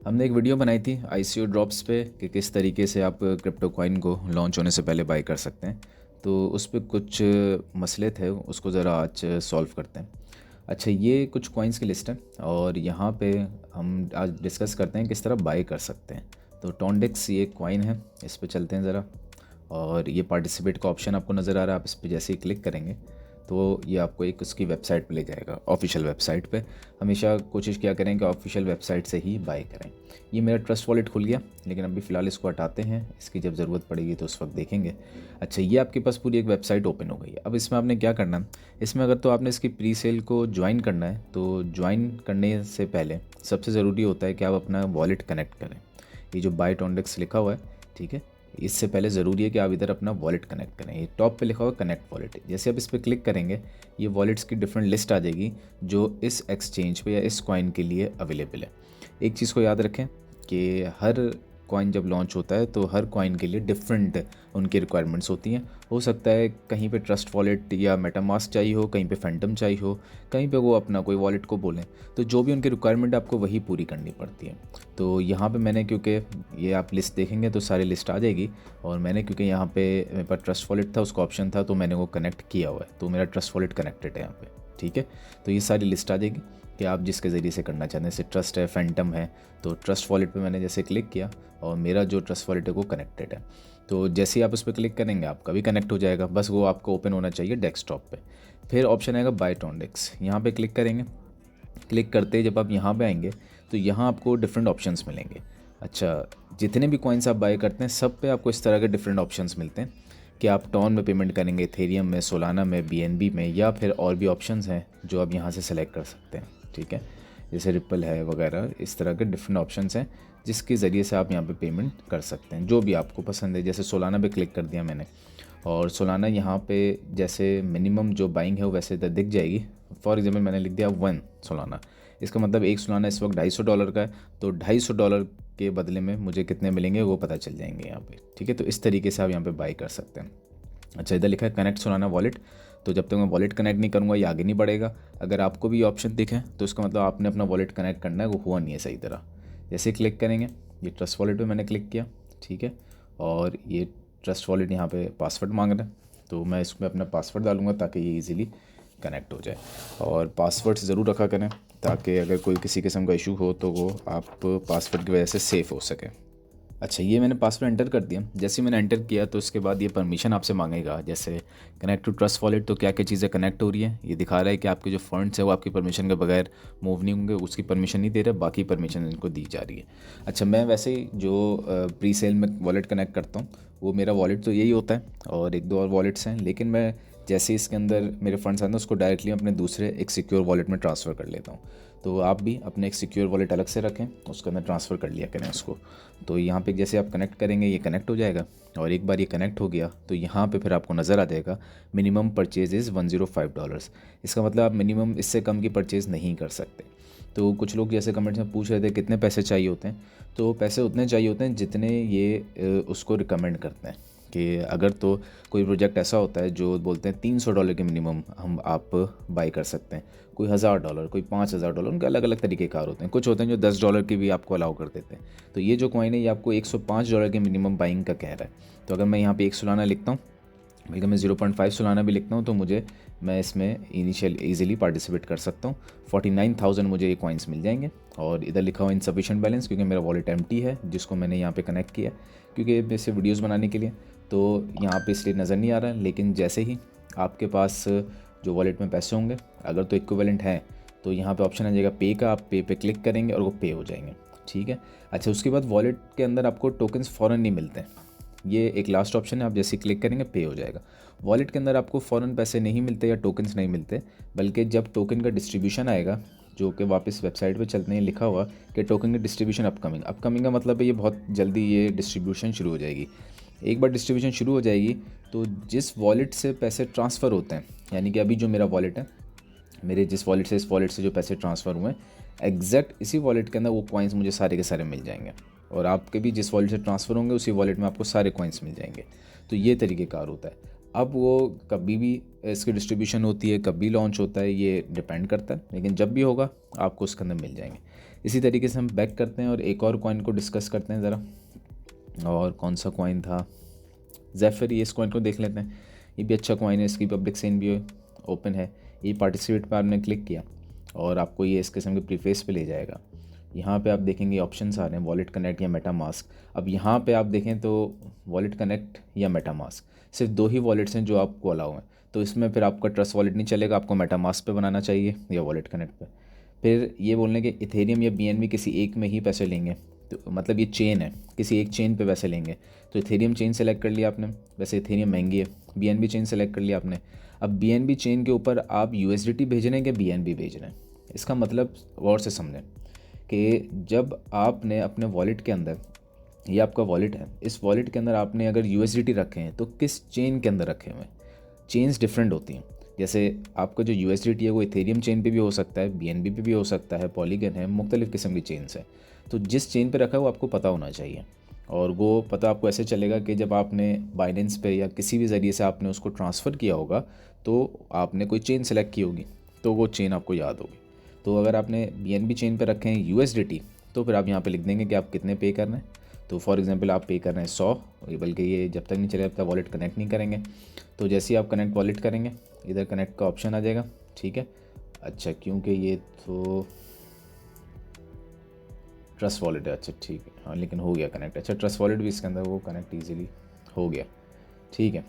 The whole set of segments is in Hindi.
हमने एक वीडियो बनाई थी ICO ड्रॉप्स पे कि किस तरीके से आप क्रिप्टो कॉइन को लॉन्च होने से पहले बाय कर सकते हैं। तो उस पे कुछ मसले थे, उसको ज़रा आज सॉल्व करते हैं। अच्छा, ये कुछ कॉइन्स की लिस्ट है और यहाँ पे हम आज डिस्कस करते हैं किस तरह बाय कर सकते हैं। तो टोंडेक्स ये कॉइन है, इस पे चलते हैं ज़रा। और ये पार्टिसिपेट का ऑप्शन आपको नज़र आ रहा है, आप इस पर जैसे ही क्लिक करेंगे तो ये आपको एक उसकी वेबसाइट पे ले जाएगा, ऑफिशियल वेबसाइट पे। हमेशा कोशिश किया करें कि ऑफिशियल वेबसाइट से ही बाय करें। ये मेरा ट्रस्ट वॉलेट खुल गया, लेकिन अभी फ़िलहाल इसको हटाते हैं, इसकी जब ज़रूरत पड़ेगी तो उस वक्त देखेंगे। अच्छा, ये आपके पास पूरी एक वेबसाइट ओपन हो गई है। अब इसमें आपने क्या करना है, इसमें अगर तो आपने इसकी प्री सेल को ज्वाइन करना है तो ज्वाइन करने से पहले सबसे ज़रूरी होता है कि आप अपना वॉलेट कनेक्ट करें। ये जो बाय टोंडेक्स लिखा हुआ है, ठीक है, इससे पहले ज़रूरी है कि आप इधर अपना वॉलेट कनेक्ट करें। ये टॉप पे लिखा हुआ कनेक्ट वॉलेट, जैसे आप इस पर क्लिक करेंगे ये वॉलेट्स की डिफरेंट लिस्ट आ जाएगी जो इस एक्सचेंज पे या इस कॉइन के लिए अवेलेबल है। एक चीज़ को याद रखें कि हर कॉइन जब लॉन्च होता है तो हर कॉइन के लिए डिफरेंट उनकी रिक्वायरमेंट्स होती हैं। हो सकता है कहीं पे ट्रस्ट वॉलेट या मेटामास्क चाहिए हो, कहीं पे फैंटम चाहिए हो, कहीं पे वो अपना कोई वॉलेट को बोलें। तो जो भी उनकी रिक्वायरमेंट है आपको वही पूरी करनी पड़ती है। तो यहाँ पे मैंने, क्योंकि ये आप लिस्ट देखेंगे तो सारी लिस्ट आ जाएगी, और मैंने क्योंकि यहाँ पे मेरे पास ट्रस्ट वॉलेट था, उसका ऑप्शन था, तो मैंने वो कनेक्ट किया हुआ है, तो मेरा ट्रस्ट वॉलेट कनेक्टेड है यहाँ पे। ठीक है, तो ये सारी लिस्ट आ जाएगी कि आप जिसके ज़रिए से करना चाहते हैं। जैसे ट्रस्ट है, फैंटम है, तो ट्रस्ट वॉलेट पे मैंने जैसे क्लिक किया और मेरा जो ट्रस्ट वॉलेट है वो कनेक्टेड है। तो जैसे ही आप उस पर क्लिक करेंगे आपका भी कनेक्ट हो जाएगा, बस वो आपको ओपन होना चाहिए डेस्कटॉप पे। फिर ऑप्शन आएगा बाय टोंडेक्स, यहाँ पे क्लिक करेंगे। क्लिक करते ही जब आप यहाँ पे आएंगे तो यहाँ आपको डिफरेंट ऑप्शंस मिलेंगे। अच्छा, जितने भी कॉइन्स आप बाय करते हैं सब पे आपको इस तरह के डिफरेंट ऑप्शंस मिलते हैं कि आप टॉन में पेमेंट करेंगे, इथेरियम में, सोलाना में, BNB में, या फिर और भी ऑप्शंस हैं जो आप यहाँ से सेलेक्ट कर सकते हैं। ठीक है, जैसे रिपल है वगैरह, इस तरह के डिफरेंट ऑप्शंस हैं जिसके ज़रिए से आप यहाँ पे पेमेंट कर सकते हैं जो भी आपको पसंद है। जैसे सोलाना पे क्लिक कर दिया मैंने, और सोलाना यहाँ पे जैसे मिनिमम जो बाइंग है वो वैसे तो दिख जाएगी। फॉर एग्जांपल मैंने लिख दिया 1 सोलाना, इसका मतलब एक सोलाना इस वक्त $250 का है, तो $250 के बदले में मुझे कितने मिलेंगे वो पता चल जाएंगे यहाँ पे। ठीक है, तो इस तरीके से आप यहाँ पे बाई कर सकते हैं। अच्छा, इधर लिखा है कनेक्ट सोलाना वॉलेट, तो जब तक मैं वॉलेट कनेक्ट नहीं करूँगा ये आगे नहीं बढ़ेगा। अगर आपको भी ऑप्शन दिखे तो इसका मतलब आपने अपना वॉलेट कनेक्ट करना है, वो हुआ नहीं है सही तरह। जैसे क्लिक करेंगे, ये ट्रस्ट वॉलेट पे मैंने क्लिक किया, ठीक है, और ये ट्रस्ट वॉलेट यहाँ पे पासवर्ड मांग रहा है, तो मैं इसमें अपना पासवर्ड डालूँगा ताकि ये इजीली कनेक्ट हो जाए। और पासवर्ड ज़रूर रखा करें ताकि अगर कोई किसी किस्म का इशू हो तो वो आप पासवर्ड की वजह से सेफ़ हो सके। अच्छा, ये मैंने पासवर्ड एंटर कर दिया। जैसे ही मैंने एंटर किया तो इसके बाद ये परमिशन आपसे मांगेगा, जैसे कनेक्ट टू ट्रस्ट वॉलेट, तो क्या क्या चीज़ें कनेक्ट हो रही है ये दिखा रहा है कि आपके जो फंड्स है वो आपकी परमिशन के बगैर मूव नहीं होंगे, उसकी परमिशन नहीं दे रहा, बाकी परमिशन इनको दी जा रही है। अच्छा, मैं वैसे ही जो प्री सेल में वॉलेट कनेक्ट करता हूँ वो मेरा वॉलेट तो यही होता है, और एक दो और वॉलेट्स हैं, लेकिन मैं जैसे इसके अंदर मेरे फंड्स आते हैं उसको डायरेक्टली अपने दूसरे एक सिक्योर वॉलेट में ट्रांसफ़र कर लेता हूँ। तो आप भी अपने एक सिक्योर वॉलेट अलग से रखें, उसके अंदर ट्रांसफ़र कर लिया करें उसको। तो यहाँ पे जैसे आप कनेक्ट करेंगे ये कनेक्ट हो जाएगा, और एक बार ये कनेक्ट हो गया तो यहाँ पे फिर आपको नज़र आ जाएगा मिनिमम परचेज इज़ $105। इसका मतलब आप मिनिमम इससे कम की परचेज़ नहीं कर सकते। तो कुछ लोग जैसे कमेंट्स में पूछ रहे थे कितने पैसे चाहिए होते हैं, तो पैसे उतने चाहिए होते हैं जितने ये उसको रिकमेंड करते हैं। कि अगर तो कोई प्रोजेक्ट ऐसा होता है जो बोलते हैं $300 के मिनिमम हम आप बाई कर सकते हैं, कोई $1000, कोई $5000, उनके अलग अलग तरीके कार होते हैं। कुछ होते हैं जो $10 की भी आपको अलाउ कर देते हैं। तो ये जो कॉइन है ये आपको $105 के मिनिमम बाइंग का कह रहा है। तो अगर मैं यहाँ पे 1 सोलाना लिखता हूँ, बल्कि मैं 0.5 सोलाना भी लिखता हूँ, तो मैं इसमें इनिशियल ईजिली पार्टिसिपेट कर सकता हूँ। 49,000 मुझे ये कॉइन्स मिल जाएंगे। और इधर लिखा हुआ इनसफिशिएंट बैलेंस, क्योंकि मेरा वॉलेट एम्प्टी है जिसको मैंने यहाँ पे कनेक्ट किया, क्योंकि वैसे वीडियोस बनाने के लिए, तो यहाँ पे इसलिए नज़र नहीं आ रहा है। लेकिन जैसे ही आपके पास जो वॉलेट में पैसे होंगे, अगर तो इक्विवेलेंट है, तो यहाँ पे ऑप्शन आ जाएगा पे का, आप पे क्लिक करेंगे और वो पे हो जाएंगे। ठीक है। अच्छा, उसके बाद वॉलेट के अंदर आपको टोकन्स फ़ौरन नहीं मिलते हैं, ये एक लास्ट ऑप्शन है, आप जैसे क्लिक करेंगे पे हो जाएगा। वॉलेट के अंदर आपको फ़ौरन पैसे नहीं मिलते या टोकन्स नहीं मिलते, बल्कि जब टोकन का डिस्ट्रीब्यूशन आएगा, जो कि वापस वेबसाइट पे चलते हैं लिखा हुआ कि टोकन का डिस्ट्रीब्यूशन अपकमिंग का मतलब है ये बहुत जल्दी ये डिस्ट्रीब्यूशन शुरू हो जाएगी। एक बार डिस्ट्रीब्यूशन शुरू हो जाएगी तो जिस वॉलेट से पैसे ट्रांसफ़र होते हैं, यानी कि अभी जो मेरा वॉलेट है, मेरे जिस वॉलेट से इस वॉलेट से जो पैसे ट्रांसफ़र हुए हैं, एग्जैक्ट इसी वॉलेट के अंदर वो कॉइन्स मुझे सारे के सारे मिल जाएंगे, और आपके भी जिस वॉलेट से ट्रांसफ़र होंगे उसी वॉलेट में आपको सारे कॉइन्स मिल जाएंगे। तो ये तरीक़ेकार होता है। अब वो कभी भी इसकी डिस्ट्रीब्यूशन होती है, कभी लॉन्च होता है, ये डिपेंड करता है, लेकिन जब भी होगा आपको उसके अंदर मिल जाएंगे। इसी तरीके से हम बैक करते हैं और एक और कॉइन को डिस्कस करते हैं ज़रा। और कौन सा कॉइन था, ज़ेफिर, ये इस कॉइन को देख लेते हैं। ये भी अच्छा कॉइन है, इसकी पब्लिक सेन भी ओपन है। ये पार्टिसिपेट पर आपने क्लिक किया और आपको ये इस किस्म के प्रीफेस पे ले जाएगा। यहाँ पे आप देखेंगे ऑप्शंस आ रहे हैं, वॉलेट कनेक्ट या मेटामास्क। अब यहाँ पे आप देखें तो वॉलेट कनेक्ट या मेटामास्क, सिर्फ दो ही वॉलेट्स हैं जो आपको अलाउ हैं। तो इसमें फिर आपका ट्रस्ट वॉलेट नहीं चलेगा, आपको मेटामास्क पे बनाना चाहिए या वॉलेट कनेक्ट पे। फिर ये बोलने के इथेरियम या बीएनबी किसी एक में ही पैसे लेंगे, तो मतलब ये चेन है, किसी एक चेन पे पैसे लेंगे। तो इथेरियम चेन सेलेक्ट कर लिया आपने, वैसे इथेरियम महंगी है। बीएनबी चेन सेलेक्ट कर लिया आपने। अब बीएनबी चेन के ऊपर आप यूएसडीटी भेज रहे हैं कि बीएनबी भेज रहे हैं, इसका मतलब गौर से समझें कि जब आपने अपने वॉलेट के अंदर, ये आपका वॉलेट है, इस वॉलेट के अंदर आपने अगर यूएसडीटी रखे हैं तो किस चेन के अंदर रखे हुए हैं। चेन्स डिफरेंट होती हैं। जैसे आपका जो यूएसडीटी है वो इथेरियम चेन पे भी हो सकता है, बीएनबी पे भी हो सकता है, पॉलीगन है, मुख्तलिफ़ किस्म की चेन्स है। तो जिस चेन पे रखा है वो आपको पता होना चाहिए। और वो पता आपको ऐसे चलेगा कि जब आपने बाइनेंस पे या किसी भी ज़रिए से आपने उसको ट्रांसफ़र किया होगा तो आपने कोई चेन सेलेक्ट की होगी, तो वो चेन आपको याद होगी। तो अगर आपने बीएनबी चेन पे रखे हैं यूएसडीटी, तो फिर आप यहाँ पे लिख देंगे कि आप कितने पे कर रहे हैं। तो फॉर एग्जांपल आप पे कर रहे हैं 100, बल्कि ये जब तक नहीं चलेगा तब तक वॉलेट कनेक्ट नहीं करेंगे। तो जैसे ही आप कनेक्ट वॉलेट करेंगे, इधर कनेक्ट का ऑप्शन आ जाएगा, ठीक है। अच्छा, क्योंकि ये तो ट्रस्ट वॉलेट है, अच्छा ठीक है, हाँ लेकिन हो गया कनेक्ट। अच्छा, ट्रस्ट वॉलेट भी इसके अंदर वो कनेक्ट ईजिली हो गया, ठीक है।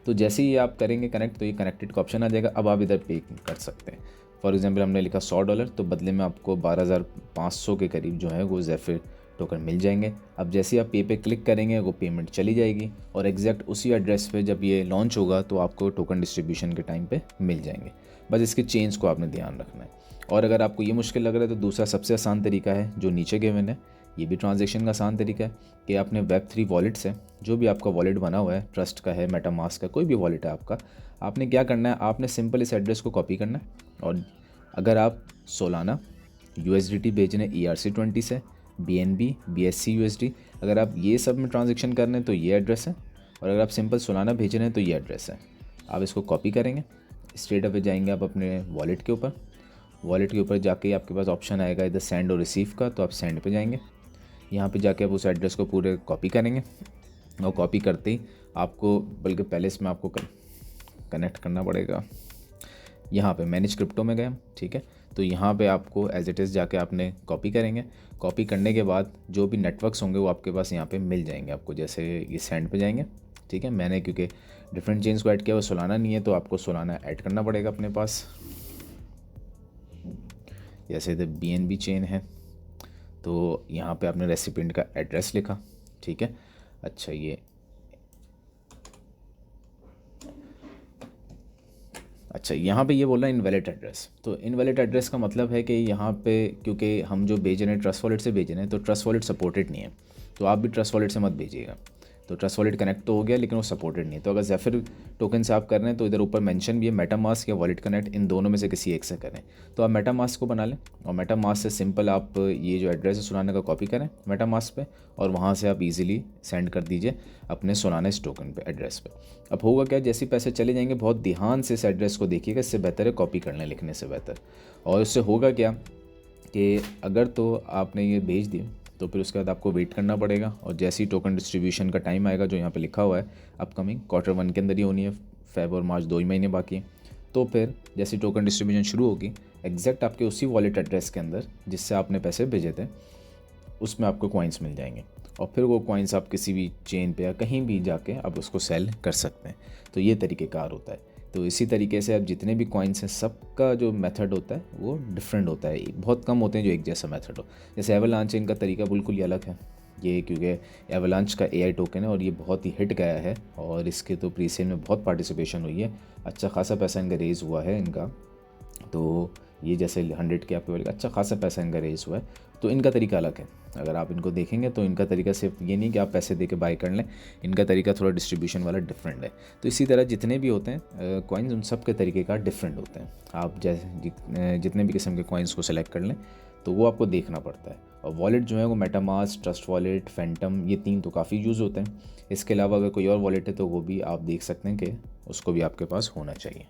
तो जैसे ही आप करेंगे कनेक्ट तो ये कनेक्टेड का ऑप्शन आ जाएगा। अब आप इधर पे कर सकते हैं। फॉर एग्जांपल हमने लिखा $100, तो बदले में आपको 12,500 के करीब जो है वो ज़ेफिर टोकन मिल जाएंगे। अब जैसे आप पे क्लिक करेंगे वो पेमेंट चली जाएगी और एग्जैक्ट उसी एड्रेस पे जब ये लॉन्च होगा तो आपको टोकन डिस्ट्रीब्यूशन के टाइम पे मिल जाएंगे। बस इसके चेंज को आपने ध्यान रखना है। और अगर आपको ये मुश्किल लग रहा है तो दूसरा सबसे आसान तरीका है जो नीचे गिवन है, ये भी ट्रांजैक्शन का आसान तरीका है कि आपने Web3 वॉलेट से, जो भी आपका वॉलेट बना हुआ है, ट्रस्ट का है, मेटामास्क का, कोई भी वॉलेट है आपका, आपने क्या करना है, आपने सिंपल इस एड्रेस को कॉपी करना है। और अगर आप सोलाना USDT भेज रहे हैं ERC20 से, BNB, BSC USD, अगर आप ये सब में ट्रांजेक्शन कर रहे हैं तो ये एड्रेस है। और अगर आप सिंपल सोलाना भेज रहे हैं तो ये एड्रेस है। आप इसको कॉपी करेंगे, स्ट्रेट अवे जाएंगे आप अपने वॉलेट के ऊपर। वॉलेट के ऊपर जाके आपके पास ऑप्शन आएगा इधर सेंड और रिसीव का, तो आप सेंड पे जाएंगे। यहाँ पे जाके आप उस एड्रेस को पूरे कॉपी करेंगे और कॉपी करते ही आपको, बल्कि पहले इसमें आपको कनेक्ट करना पड़ेगा। यहाँ पे मैनेज क्रिप्टो में गए हम, ठीक है। तो यहाँ पे आपको एज इट इज़ जाके आपने कॉपी करेंगे। कॉपी करने के बाद जो भी नेटवर्क्स होंगे वो आपके पास यहाँ पे मिल जाएंगे आपको। जैसे ये सेंड पे जाएंगे, ठीक है। मैंने क्योंकि डिफरेंट चेन्स को ऐड किया, वो सोलाना नहीं है तो आपको सोलाना ऐड करना पड़ेगा अपने पास। जैसे इधर BNB चेन है तो यहाँ पे आपने रेसिपिएंट का एड्रेस लिखा, ठीक है। अच्छा, ये अच्छा यहाँ पे ये बोल रहा है इनवैलिड एड्रेस। तो इनवैलिड एड्रेस का मतलब है कि यहाँ पे क्योंकि हम जो भेज रहे हैं ट्रस्ट वॉलेट से भेज रहे हैं तो ट्रस्ट वॉलेट सपोर्टेड नहीं है, तो आप भी ट्रस्ट वॉलेट से मत भेजिएगा। तो ट्रस्ट वॉलेट कनेक्ट तो हो गया लेकिन वो सपोर्टेड नहीं है। तो अगर ज़ेफिर टोकन से आप कर रहे हैं तो इधर ऊपर मेंशन भी है मेटामास्क या वॉलेट कनेक्ट, इन दोनों में से किसी एक से करें। तो आप मेटामास्क को बना लें और मेटामास्क से सिंपल आप ये जो एड्रेस है सोलाना का कॉपी करें मेटामास्क पे और वहाँ से आप इजीली सेंड कर दीजिए अपने सोलाना इस टोकन पे एड्रेस पे। अब होगा क्या, जैसे पैसे चले जाएंगे, बहुत ध्यान से इस एड्रेस को देखिएगा, इससे बेहतर है कॉपी करने लिखने से बेहतर। और इससे होगा क्या कि अगर तो आपने ये भेज दिए तो फिर उसके बाद आपको वेट करना पड़ेगा और जैसे ही टोकन डिस्ट्रीब्यूशन का टाइम आएगा जो यहाँ पे लिखा हुआ है अपकमिंग Q1 के अंदर ही होनी है, फेब और मार्च 2 ही महीने बाकी हैं। तो फिर जैसे टोकन डिस्ट्रीब्यूशन शुरू होगी एग्जैक्ट आपके उसी वॉलेट एड्रेस के अंदर जिससे आपने पैसे भेजे थे उसमें आपको कॉइन्स मिल जाएंगे और फिर वो कॉइन्स आप किसी भी चेन पे या कहीं भी जाके आप उसको सेल कर सकते हैं। तो ये तरीक़ेकार होता है। तो इसी तरीके से अब जितने भी कॉइन्स हैं सबका जो मेथड होता है वो डिफरेंट होता है। बहुत कम होते हैं जो एक जैसा मेथड हो। जैसे एवलांच, इनका तरीका बिल्कुल ही अलग है। ये क्योंकि एवलांच का AI टोकन है और ये बहुत ही हिट गया है और इसके तो प्री सेल में बहुत पार्टिसिपेशन हुई है, अच्छा खासा पैसा इनका रेज़ हुआ है इनका। तो ये जैसे 100 के आपके बोलेगा अच्छा खासा पैसा इनका रेज़ हुआ है। तो इनका तरीका अलग है। अगर आप इनको देखेंगे तो इनका तरीका सिर्फ ये नहीं कि आप पैसे दे के बाई कर लें, इनका तरीका थोड़ा डिस्ट्रीब्यूशन वाला डिफरेंट है। तो इसी तरह जितने भी होते हैं कॉइन्स उन सब के तरीके का डिफरेंट होते हैं। आप जैसे जितने भी किस्म के कॉइन्स को सेलेक्ट कर लें तो वो आपको देखना पड़ता है। और वॉलेट जो है वो मेटामास्क, ट्रस्ट वॉलेट, फैंटम, ये 3 तो काफ़ी यूज़ होते हैं। इसके अलावा अगर कोई और वॉलेट है तो वो भी आप देख सकते हैं कि उसको भी आपके पास होना चाहिए।